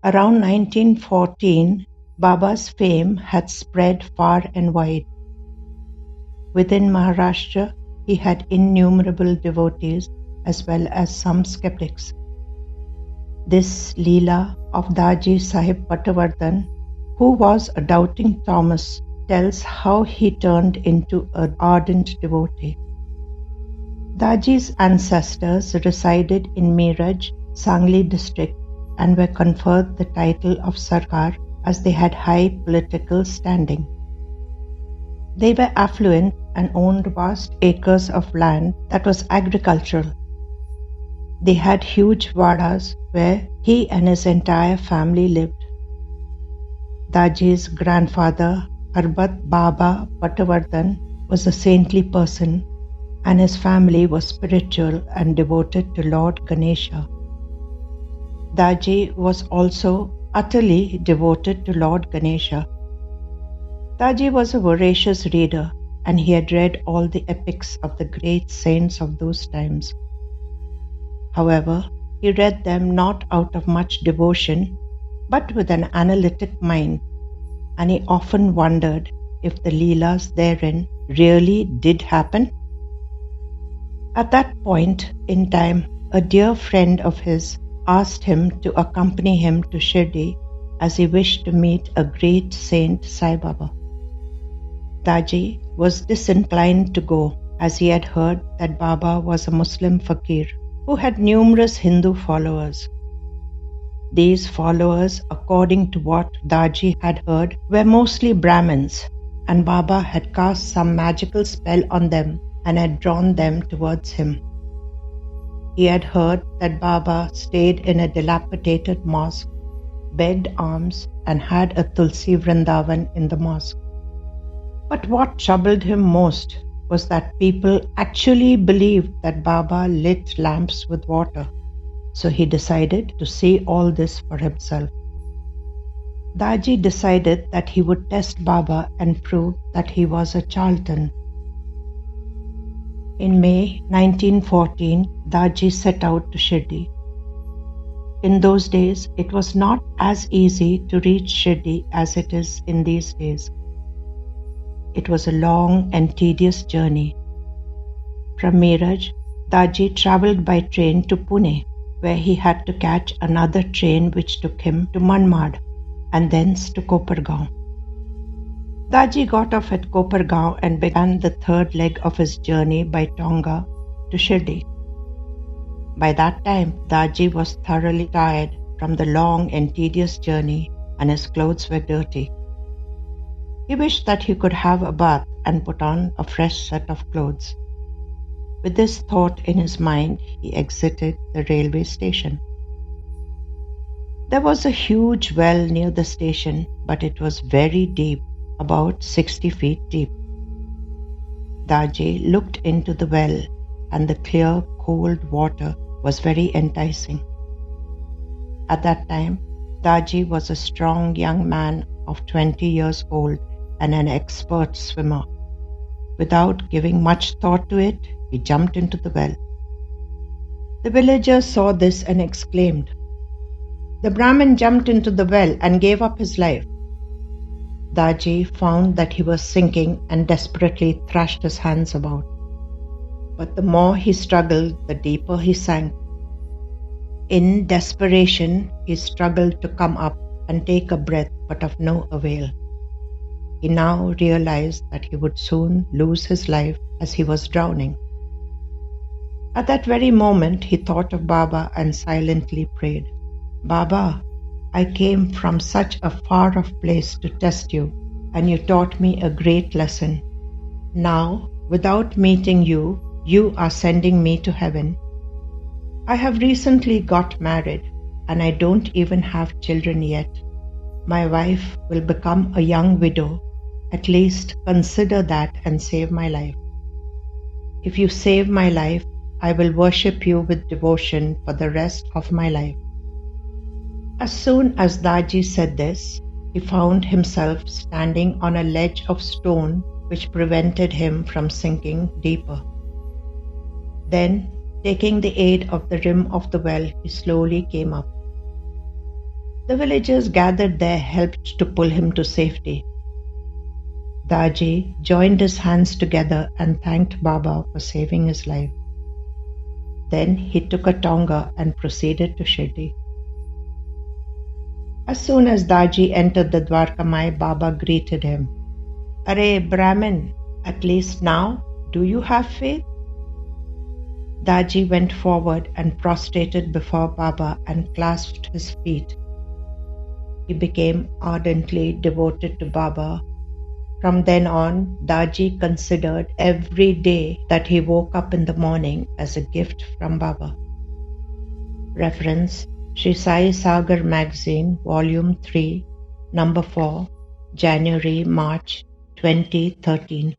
Around 1914, Baba's fame had spread far and wide. Within Maharashtra, he had innumerable devotees as well as some skeptics. This Leela of Daji Sahib Patawardhan, who was a doubting Thomas, tells how he turned into an ardent devotee. Daji's ancestors resided in Meerut, Sangli district, and were conferred the title of Sarkar as they had high political standing. They were affluent and owned vast acres of land that was agricultural. They had huge vadas where he and his entire family lived. Daji's grandfather, Arbat Baba Patawardhan, was a saintly person, and his family was spiritual and devoted to Lord Ganesha. Daji was also utterly devoted to Lord Ganesha. Daji was a voracious reader, and he had read all the epics of the great saints of those times. However, he read them not out of much devotion, but with an analytic mind, and he often wondered if the Leelas therein really did happen. At that point in time, a dear friend of his asked him to accompany him to Shirdi as he wished to meet a great saint, Sai Baba. Daji was disinclined to go as he had heard that Baba was a Muslim fakir who had numerous Hindu followers. These followers, according to what Daji had heard, were mostly Brahmins, and Baba had cast some magical spell on them and had drawn them towards him. He had heard that Baba stayed in a dilapidated mosque, begged alms, and had a Tulsi Vrindavan in the mosque. But what troubled him most was that people actually believed that Baba lit lamps with water, so he decided to see all this for himself. Daji decided that he would test Baba and prove that he was a charlatan. In May 1914, Daji set out to Shirdi. In those days, it was not as easy to reach Shirdi as it is in these days. It was a long and tedious journey. From Meerut, Daji travelled by train to Pune, where he had to catch another train which took him to Manmad and thence to Kopargaon. Daji got off at Kopargaon and began the third leg of his journey by Tonga to Shirdi. By that time, Daji was thoroughly tired from the long and tedious journey, and his clothes were dirty. He wished that he could have a bath and put on a fresh set of clothes. With this thought in his mind, he exited the railway station. There was a huge well near the station, but it was very deep, about 60 feet deep. Daji looked into the well, and the clear, cold water was very enticing. At that time, Daji was a strong young man of 20 years old and an expert swimmer. Without giving much thought to it, he jumped into the well. The villagers saw this and exclaimed, "The Brahmin jumped into the well and gave up his life." Daji found that he was sinking and desperately thrashed his hands about. But the more he struggled, the deeper he sank. In desperation, he struggled to come up and take a breath, but of no avail. He now realized that he would soon lose his life as he was drowning. At that very moment, he thought of Baba and silently prayed, "Baba, I came from such a far-off place to test you, and you taught me a great lesson. Now, without meeting you, you are sending me to heaven. I have recently got married, and I don't even have children yet. My wife will become a young widow. At least consider that and save my life. If you save my life, I will worship you with devotion for the rest of my life." As soon as Daji said this, he found himself standing on a ledge of stone which prevented him from sinking deeper. Then, taking the aid of the rim of the well, he slowly came up. The villagers gathered there helped to pull him to safety. Daji joined his hands together and thanked Baba for saving his life. Then he took a tonga and proceeded to Shirdi. As soon as Daji entered the Dwarka Mai, Baba greeted him. "Arey Brahmin, at least now, do you have faith?" Daji went forward and prostrated before Baba and clasped his feet. He became ardently devoted to Baba. From then on, Daji considered every day that he woke up in the morning as a gift from Baba. Reference: Sri Sai Sagar Magazine, Volume 3, Number 4, January-March 2013.